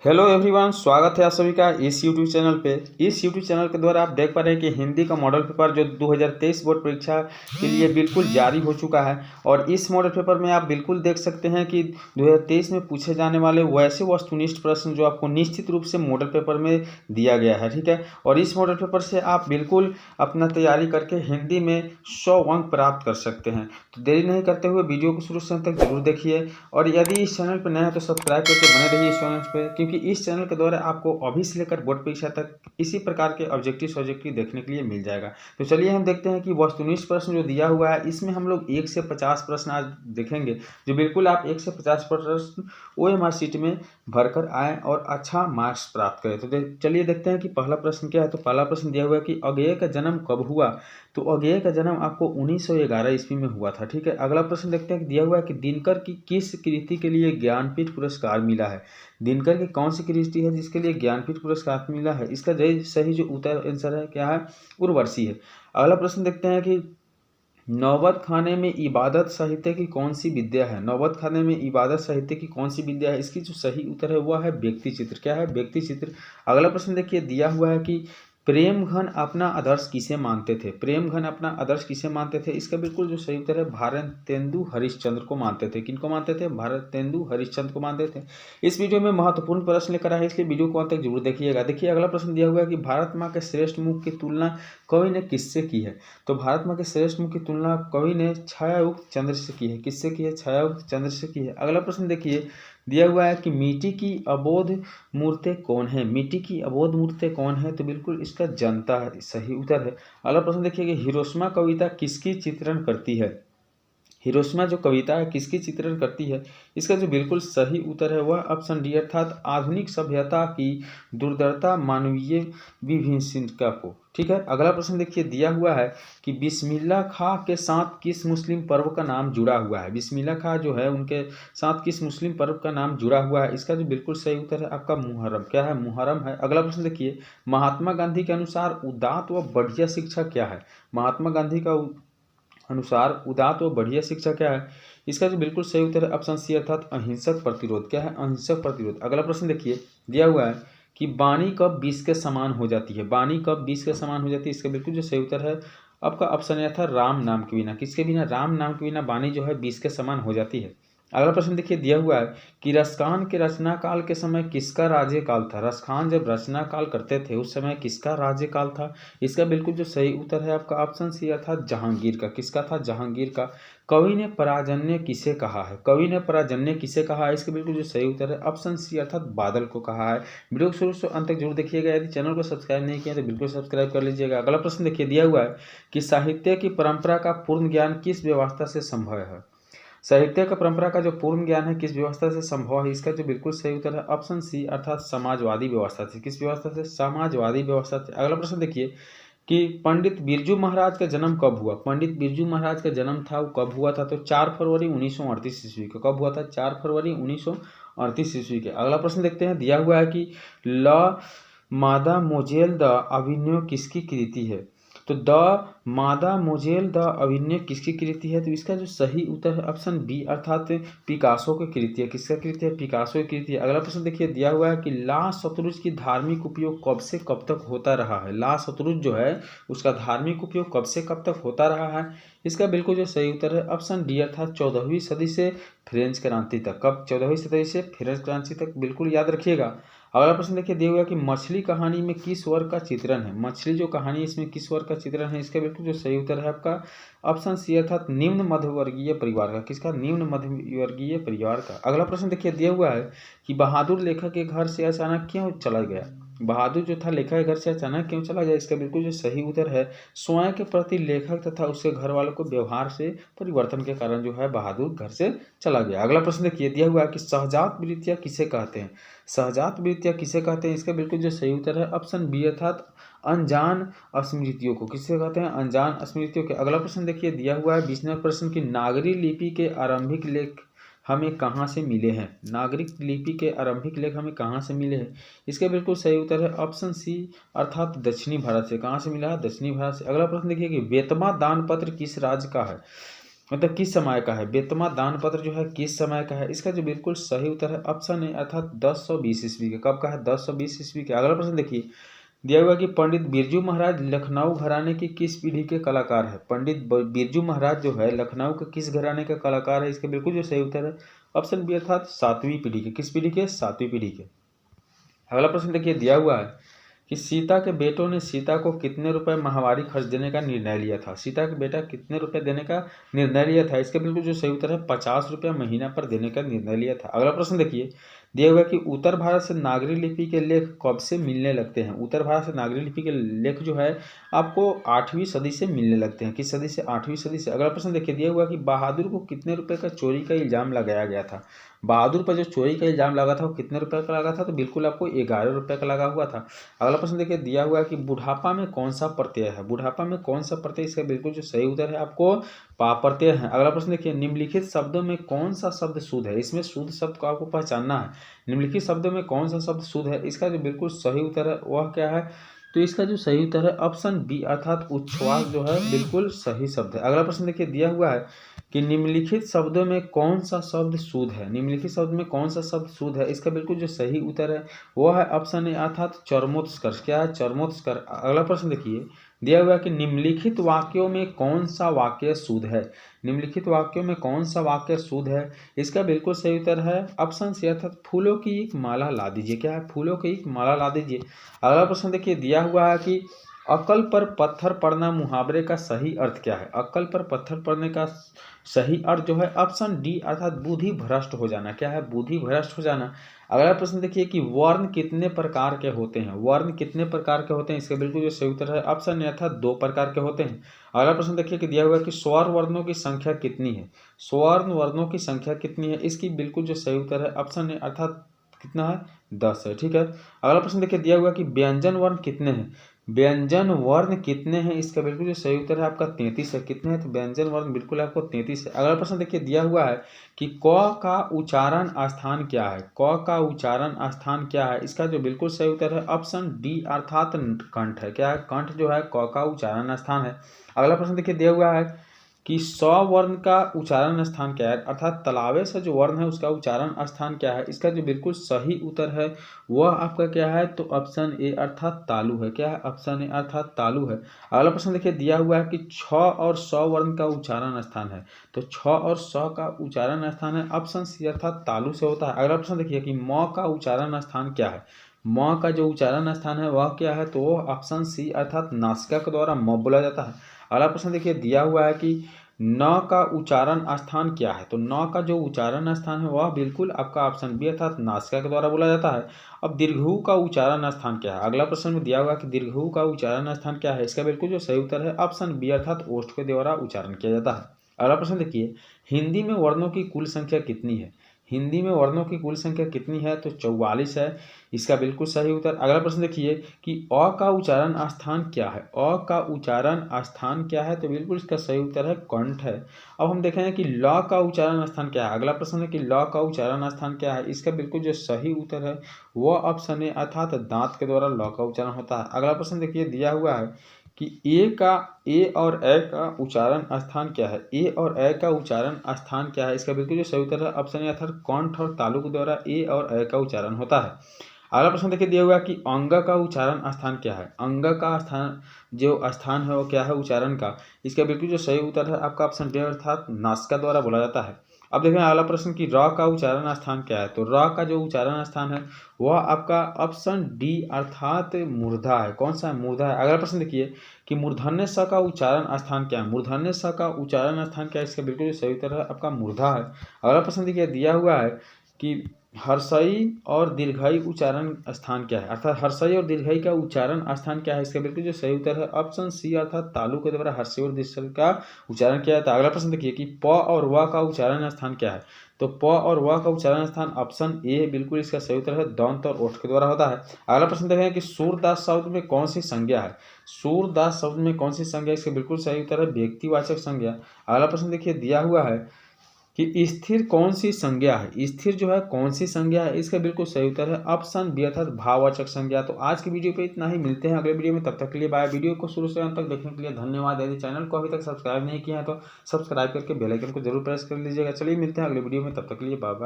Hello everyone, स्वागत है आप सभी का इस यूट्यूब चैनल पे। इस यूट्यूब चैनल के द्वारा आप देख पा रहे हैं कि हिंदी का मॉडल पेपर जो 2023 बोर्ड परीक्षा के लिए बिल्कुल जारी हो चुका है। और इस मॉडल पेपर में आप बिल्कुल देख सकते हैं कि 2023 में पूछे जाने वाले वैसे वस्तुनिष्ठ प्रश्न जो आपको निश्चित रूप से मॉडल पेपर में दिया गया है, ठीक है। और इस मॉडल पेपर से आप बिल्कुल अपना तैयारी करके हिंदी में 100 अंक प्राप्त कर सकते हैं। तो देरी नहीं करते हुए वीडियो को शुरू से अंत तक जरूर देखिए। और यदि इस चैनल पर नया है तो सब्सक्राइब करके बने रहिए इस चैनल पर, क्योंकि इस चैनल के द्वारा आपको अभी से लेकर बोर्ड परीक्षा तक इसी प्रकार के ऑब्जेक्टिव सब्जेक्टिव देखने के लिए मिल जाएगा। तो चलिए हम देखते हैं कि वस्तुनिष्ठ प्रश्न जो दिया हुआ है इसमें हम लोग 1 से 50 प्रश्न आज देखेंगे, जो बिल्कुल आप 1 से 50 प्रश्न OMR शीट में भरकर आए और अच्छा मार्क्स प्राप्त करें। तो चलिए देखते हैं कि पहला प्रश्न क्या है। तो पहला प्रश्न दिया हुआ है कि अगेय का जन्म कब हुआ। तो अगेय का जन्म आपको 1911 ईस्वी में हुआ था, ठीक है। अगला प्रश्न देखते हैं कि दिया हुआ है कि दिनकर की किस कृति के लिए ज्ञानपीठ पुरस्कार मिला है। दिनकर की कौन सी कृति है जिसके लिए ज्ञानपीठ पुरस्कार मिला है। इसका सही जो उत्तर आंसर है क्या है, उर्वशी है। अगला प्रश्न देखते हैं कि नौबत खाने में इबादत साहित्य की कौन सी विद्या है। नौबत खाने में इबादत साहित्य की कौन सी विद्या है। इसकी जो सही उत्तर है वह है व्यक्ति चित्र। क्या है, व्यक्ति चित्र। अगला प्रश्न देखिए, दिया हुआ है कि प्रेमघन अपना आदर्श किसे मानते थे। प्रेमघन अपना आदर्श किसे मानते थे। इसका बिल्कुल जो सही उत्तर है भारतेंदु हरिश्चंद्र को मानते थे। किनको मानते थे, भारतेंदु हरिश्चंद्र को मानते थे। इस वीडियो में महत्वपूर्ण प्रश्न लेकर आए, इसलिए वीडियो को अंत तक जरूर देखिएगा। देखिए अगला प्रश्न दिया हुआ है कि भारत माँ के श्रेष्ठ मुख की तुलना कवि ने किससे की है। तो भारत माँ के श्रेष्ठ मुख की तुलना कवि ने छायायुक्त चंद्र से की है। किससे की है, छायायुक्त चंद्र से की है। अगला प्रश्न देखिए, दिया हुआ है कि मिट्टी की अबोध मूर्तें कौन है। मिट्टी की अबोध मूर्तें कौन है। तो बिल्कुल इसका जनता है, सही उत्तर है। अगला प्रश्न देखिए कि हिरोशिमा कविता किसकी चित्रण करती है। हिरोशिमा जो कविता है किसकी चित्रण करती है। इसका जो बिल्कुल सही उत्तर है वह ऑप्शन डी, अर्थात आधुनिक सभ्यता की दुर्दरता मानवीय विभिन्नता को, ठीक है। अगला प्रश्न देखिए, दिया हुआ है कि बिस्मिल्लाह खां के साथ किस मुस्लिम पर्व का नाम जुड़ा हुआ है। बिस्मिल्लाह खां जो है उनके साथ किस मुस्लिम पर्व का नाम जुड़ा हुआ है। इसका जो बिल्कुल सही उत्तर है आपका मुहर्रम। क्या है, मुहर्रम है। अगला प्रश्न देखिए, महात्मा गांधी के अनुसार उदात्त व बढ़िया शिक्षा क्या है। महात्मा गांधी का अनुसार उदात्त व बढ़िया शिक्षा क्या है। इसका जो बिल्कुल सही उत्तर है ऑप्शन सी, अर्थात अहिंसक प्रतिरोध। क्या है, अहिंसक प्रतिरोध। अगला प्रश्न देखिए, दिया हुआ है कि वाणी कब 20 के समान हो जाती है। वाणी कब 20 के समान हो जाती है। इसका बिल्कुल जो सही उत्तर है आपका ऑप्शन यह था, राम नाम के बिना। किसके बिना, राम नाम के बिना वाणी जो है 20 के समान हो जाती है। अगला प्रश्न देखिए, दिया हुआ है कि रसखान के रचना काल के समय किसका राज्यकाल था। रसखान जब रचना काल करते थे उस समय किसका राज्यकाल था। इसका बिल्कुल जो सही उत्तर है आपका ऑप्शन सी, अर्थात जहांगीर का। किसका था, जहांगीर का। कवि ने पराजन्य किसे कहा है। कवि ने पराजन्य किसे कहा है। इसका बिल्कुल जो सही उत्तर है ऑप्शन सी, अर्थात बादल को कहा है। वीडियो को शुरू से अंत तक जरूर देखिएगा। यदि चैनल को सब्सक्राइब नहीं किया तो बिल्कुल सब्सक्राइब कर लीजिएगा। अगला प्रश्न देखिए, दिया हुआ है कि साहित्य की परंपरा का पूर्ण ज्ञान किस व्यवस्था से संभव है। साहित्य का परंपरा का जो पूर्ण ज्ञान है किस व्यवस्था से संभव है। इसका जो बिल्कुल सही उत्तर है ऑप्शन सी, अर्थात समाजवादी व्यवस्था से। किस व्यवस्था से, समाजवादी व्यवस्था से। अगला प्रश्न देखिए कि पंडित बिरजू महाराज का जन्म कब हुआ। पंडित बिरजू महाराज का जन्म था वो कब हुआ था। तो 4 फरवरी 1938 ईस्वी को। कब हुआ था, 4 फरवरी 1938 ईस्वी के। अगला प्रश्न देखते हैं, दिया हुआ है कि ल मादामोजेल द अभिनय किसकी कृति है। तो द मादामोजेल द अभिनय किसकी कृति है। तो इसका जो सही उत्तर है ऑप्शन बी, अर्थात पिकासो की कृति है। किसका कृति है, पिकासो की कृति है। अगला प्रश्न देखिए, दिया हुआ है कि ला शतरुज की धार्मिक उपयोग कब से कब तक होता रहा है। ला शतरुज जो है उसका धार्मिक उपयोग कब से कब तक होता रहा है। इसका बिल्कुल जो सही उत्तर है ऑप्शन डी, अर्थात 14वीं सदी से फ्रेंच क्रांति तक। कब, 14वीं सदी से फ्रेंच क्रांति तक, बिल्कुल याद रखिएगा। अगला प्रश्न देखिए, दिया हुआ कि मछली कहानी में किस वर्ग का चित्रण है। मछली जो कहानी इसमें किस वर्ग का चित्रण है। इसका बिल्कुल जो सही उत्तर है आपका ऑप्शन सी, अर्थात निम्न मध्यवर्गीय परिवार का। किसका, निम्न मध्यवर्गीय परिवार का। अगला प्रश्न देखिए, दिया हुआ है कि बहादुर लेखक के घर से अचानक क्यों चला गया। बहादुर जो था लेखक के घर से अचानक क्यों चला गया। इसका बिल्कुल जो सही उत्तर है स्वयं के प्रति लेखक तथा उसके घर वालों को व्यवहार से परिवर्तन के कारण जो है बहादुर घर से चला गया। अगला प्रश्न देखिए, दिया हुआ है कि सहजात वृत्तियां किसे कहते हैं। सहजात वृत्तियां किसे कहते हैं। इसका बिल्कुल जो सही उत्तर है ऑप्शन बी, अर्थात अनजान स्मृतियों को। किससे कहते हैं, अनजान स्मृतियों के। अगला प्रश्न देखिए, दिया हुआ है 20वें प्रश्न की नागरी लिपि के आरंभिक लेख हमें कहाँ से मिले हैं। नागरिक लिपि के आरंभिक लेख हमें कहाँ से मिले हैं। इसका बिल्कुल सही उत्तर है ऑप्शन सी, अर्थात दक्षिणी भारत से। कहाँ से मिला है, दक्षिणी भारत से। अगला प्रश्न देखिए कि बेतवा दान पत्र किस राज्य का है। मतलब किस समय का है। बेतमा दान पत्र जो है किस समय का है, इसका जो बिल्कुल सही उत्तर है ऑप्शन है अर्थात 1020 ईस्वी का। कब का है, 1020 ईस्वी का। अगला प्रश्न देखिए, दिया हुआ कि पंडित बिरजू महाराज लखनऊ घराने की किस पीढ़ी के कलाकार है। पंडित बिरजू महाराज जो है लखनऊ के किस घराने का कलाकार है, इसका बिल्कुल जो सही उत्तर है ऑप्शन बी अर्थात 7वीं पीढ़ी के। किस पीढ़ी के, 7वीं पीढ़ी के। अगला प्रश्न देखिए, दिया हुआ है कि सीता के बेटों ने सीता को कितने रुपए माहवारी खर्च देने का निर्णय लिया था। सीता के बेटा कितने रुपए देने का निर्णय लिया था, इसका बिल्कुल जो सही उत्तर है 50 रुपया महीना पर देने का निर्णय लिया था। अगला प्रश्न देखिए, दिया हुआ कि उत्तर भारत से नागरी लिपि के लेख कब से मिलने लगते हैं। उत्तर भारत से नागरी लिपि के लेख जो है आपको 8वीं सदी से मिलने लगते हैं। किस सदी से, 8वीं सदी से। अगला प्रश्न देखिए, दिया हुआ कि बहादुर को कितने रुपए का चोरी का इल्जाम लगाया गया था। बहादुर पर जो चोरी का इल्जाम लगा था वो कितने रुपए का लगा था, तो बिल्कुल आपको 11 रुपए का लगा हुआ था। अगला प्रश्न देखिए, दिया हुआ है कि बुढ़ापा में कौन सा प्रत्यय है। बुढ़ापा में कौन सा प्रत्यय, इसका बिल्कुल जो सही उत्तर है आपको पा प्रत्यय है। अगला प्रश्न देखिए, निम्नलिखित शब्दों में कौन सा शब्द शुद्ध है। इसमें शुद्ध शब्द को आपको पहचानना है। निम्नलिखित शब्दों में कौन सा शब्द शुद्ध है, इसका जो बिल्कुल सही उत्तर है वह क्या है, तो इसका जो सही उत्तर है ऑप्शन बी अर्थात उच्छ्वास जो है बिल्कुल सही शब्द है। अगला प्रश्न देखिए, दिया हुआ है कि निम्नलिखित शब्दों में कौन सा शब्द शुद्ध है। निम्नलिखित शब्द में कौन सा शब्द शुद्ध है, इसका बिल्कुल जो सही उत्तर है वह है ऑप्शन ए अर्थात चरमोत्कर्ष। क्या है, चरमोत्कर्ष। अगला प्रश्न देखिए, दिया हुआ है कि निम्नलिखित वाक्यों में कौन सा वाक्य शुद्ध है। निम्नलिखित वाक्यों में कौन सा वाक्य शुद्ध है, इसका बिल्कुल सही उत्तर है ऑप्शन सी अर्थात फूलों की एक माला ला दीजिए। क्या है, फूलों की एक माला ला दीजिए। अगला प्रश्न देखिए, दिया हुआ है कि अकल पर पत्थर पड़ना मुहावरे का सही अर्थ क्या है। अकल पर पत्थर पड़ने का सही अर्थ जो है ऑप्शन डी अर्थात बुद्धि भ्रष्ट हो जाना। क्या है, बुद्धि भ्रष्ट हो जाना। अगला प्रश्न देखिए कि वर्ण कितने प्रकार के होते हैं। वर्ण कितने प्रकार के होते हैं, इसका बिल्कुल जो सही उत्तर है ऑप्शन ए अर्थात 2 प्रकार के होते हैं। अगला प्रश्न देखिए कि दिया हुआ है कि स्वर्ण वर्णों की संख्या कितनी है। स्वर्ण वर्णों की संख्या कितनी है, इसकी बिल्कुल जो सही उत्तर है ऑप्शन ए अर्थात कितना है, 10 है। ठीक है। अगला प्रश्न देखिए, दिया हुआ कि व्यंजन वर्ण कितने हैं। व्यंजन वर्ण कितने हैं, इसका बिल्कुल जो सही उत्तर है आपका 33 है। कितने हैं, तो व्यंजन वर्ण बिल्कुल आपको 33 है। अगला प्रश्न देखिए, दिया हुआ है कि क का उच्चारण स्थान क्या है। क का उच्चारण स्थान क्या है, इसका जो बिल्कुल सही उत्तर है ऑप्शन डी अर्थात कंठ है। क्या है, कंठ जो है क का उच्चारण स्थान है। अगला प्रश्न देखिए, दिया हुआ है कि स वर्ण का उच्चारण स्थान क्या है, अर्थात तलावे से जो वर्ण है उसका उच्चारण स्थान क्या है, इसका जो बिल्कुल सही उत्तर है वह आपका क्या है, तो ऑप्शन ए अर्थात तालु है। क्या है, ऑप्शन ए अर्थात तालु है। अगला प्रश्न देखिए, दिया हुआ है कि छ और स वर्ण का उच्चारण स्थान है, तो छ और स का उच्चारण स्थान है ऑप्शन सी अर्थात तालु से होता है। अगला प्रश्न देखिए कि म का उच्चारण स्थान क्या है। म का जो उच्चारण स्थान है वह क्या है, तो वह ऑप्शन सी अर्थात नासिका के द्वारा म बोला जाता है। अगला प्रश्न देखिए, दिया हुआ है कि न का उच्चारण स्थान क्या है, तो न का जो उच्चारण स्थान है वह बिल्कुल आपका ऑप्शन बी अर्थात नासिका के द्वारा बोला जाता है। अब दीर्घऊ का उच्चारण स्थान क्या है। अगला प्रश्न में दिया हुआ कि दीर्घऊ का उच्चारण स्थान क्या है, इसका बिल्कुल जो सही उत्तर है ऑप्शन बी अर्थात ओष्ठ के द्वारा उच्चारण किया जाता है। अगला प्रश्न देखिए, हिंदी में वर्णों की कुल संख्या कितनी है। हिंदी में वर्णों की कुल संख्या कितनी है, तो 44 है, इसका बिल्कुल सही उत्तर। अगला प्रश्न देखिए कि अ का उच्चारण स्थान क्या है। अ का उच्चारण स्थान क्या है, तो बिल्कुल इसका सही उत्तर है कंठ है। अब हम देखेंगे कि ल का उच्चारण स्थान क्या है। अगला प्रश्न है कि ल का उच्चारण स्थान क्या है, इसका बिल्कुल जो सही उत्तर है वह ऑप्शन है अर्थात दांत के द्वारा ल का उच्चारण होता है। अगला प्रश्न देखिए, दिया हुआ है कि ए और ए का उच्चारण स्थान क्या है। ए और ए का उच्चारण स्थान क्या है, इसका बिल्कुल जो सही उत्तर है ऑप्शन ए अर्थात कंठ और तालु के द्वारा ए और ए का उच्चारण होता है। अगला प्रश्न देखिए, दिया हुआ कि अंग का उच्चारण स्थान क्या है। अंग का स्थान जो स्थान है वो क्या है उच्चारण का, इसका बिल्कुल जो सही उत्तर है आपका ऑप्शन डी अर्थात नासिका द्वारा बोला जाता है। अब देखें अगला प्रश्न कि र का उच्चारण स्थान क्या है, तो र का जो उच्चारण स्थान है वह आपका ऑप्शन डी अर्थात मूर्धा है। कौन सा है, मूर्धा है। अगला प्रश्न देखिए कि मूर्धन्य स का उच्चारण स्थान क्या है। मूर्धन्य स का उच्चारण स्थान क्या है, इसका बिल्कुल सही उत्तर है आपका मूर्धा है। अगला प्रश्न देखिए, दिया हुआ है कि हर्षई और दीर्घई उच्चारण स्थान क्या है, अर्थात हर्षई और दीर्घई का उच्चारण स्थान क्या है, इसका बिल्कुल जो सही उत्तर है ऑप्शन सी अर्थात तालु के द्वारा हर्षई और दीर्घई का उच्चारण किया जाता है। अगला प्रश्न देखिए कि प और व का उच्चारण स्थान क्या है, तो प और व का उच्चारण स्थान ऑप्शन ए बिल्कुल इसका सही उत्तर है दंत और ओष्ठ के द्वारा होता है। अगला प्रश्न देखें कि सूरदास शब्द में कौन सी संज्ञा है। सूरदास शब्द में कौन सी संज्ञा, इसका बिल्कुल सही उत्तर है व्यक्तिवाचक संज्ञा। अगला प्रश्न देखिए, दिया हुआ है कि स्थिर कौन सी संज्ञा है, स्थिर जो है कौन सी संज्ञा है, इसका बिल्कुल सही उत्तर है ऑप्शन बी अर्थात भाववाचक संज्ञा। तो आज की वीडियो पे इतना ही, मिलते हैं अगले वीडियो में, तब तक के लिए बाय। वीडियो को शुरू से अंत तक देखने के लिए धन्यवाद। यदि चैनल को अभी तक सब्सक्राइब नहीं किया है तो सब्सक्राइब करके बेल आइकन को जरूर प्रेस कर लीजिएगा। चलिए मिलते हैं अगले वीडियो में, तब तक के लिए बाय बाय।